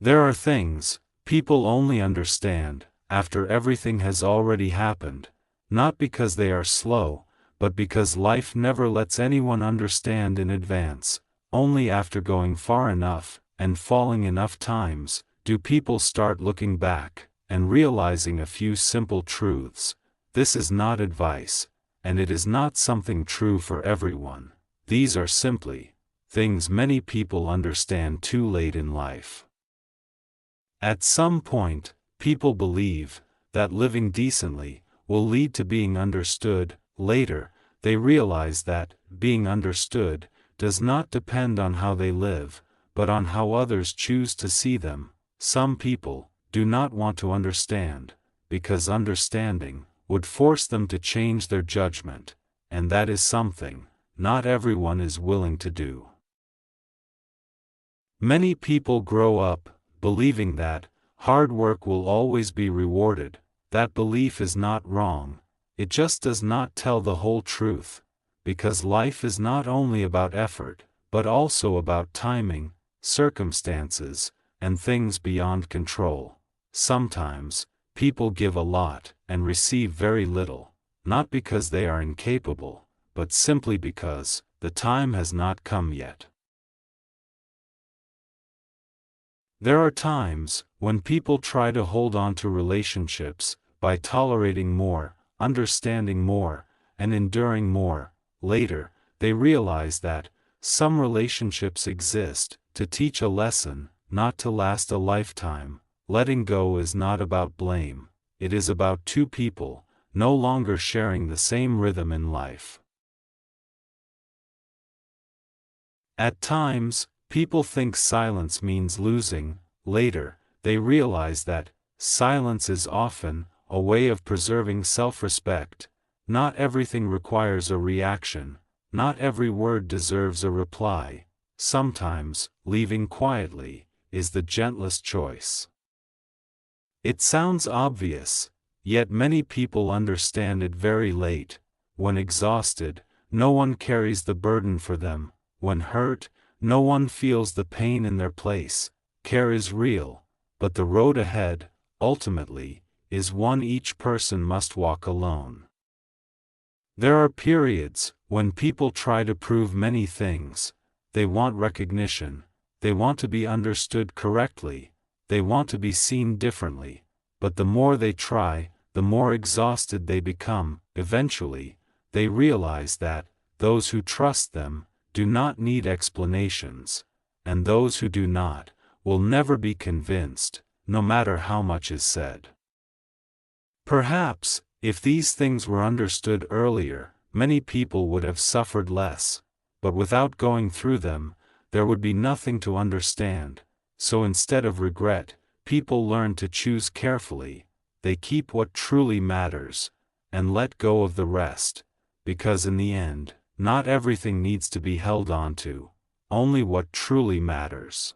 There are things people only understand after everything has already happened, not because they are slow, but because life never lets anyone understand in advance. Only after going far enough and falling enough times do people start looking back and realizing a few simple truths. This is not advice, and it is not something true for everyone. These are simply things many people understand too late in life. At some point, people believe that living decently will lead to being understood. Later, they realize that being understood does not depend on how they live, but on how others choose to see them. Some people do not want to understand, because understanding would force them to change their judgment, and that is something not everyone is willing to do. Many people grow up believing that hard work will always be rewarded. That belief is not wrong, it just does not tell the whole truth, because life is not only about effort, but also about timing, circumstances, and things beyond control. Sometimes, people give a lot and receive very little, not because they are incapable, but simply because the time has not come yet. There are times when people try to hold on to relationships by tolerating more, understanding more, and enduring more. Later, they realize that some relationships exist to teach a lesson, not to last a lifetime. Letting go is not about blame, it is about two people no longer sharing the same rhythm in life. At times, people think silence means losing. Later, they realize that silence is often a way of preserving self-respect. Not everything requires a reaction, not every word deserves a reply. Sometimes, leaving quietly is the gentlest choice. It sounds obvious, yet many people understand it very late. When exhausted, no one carries the burden for them. When hurt, no one feels the pain in their place. Care is real, but the road ahead, ultimately, is one each person must walk alone. There are periods when people try to prove many things. They want recognition, they want to be understood correctly, they want to be seen differently, but the more they try, the more exhausted they become. Eventually, they realize that those who trust them do not need explanations, and those who do not will never be convinced, no matter how much is said. Perhaps, if these things were understood earlier, many people would have suffered less, but without going through them, there would be nothing to understand. So instead of regret, people learn to choose carefully. They keep what truly matters, and let go of the rest, because in the end, not everything needs to be held on to, only what truly matters.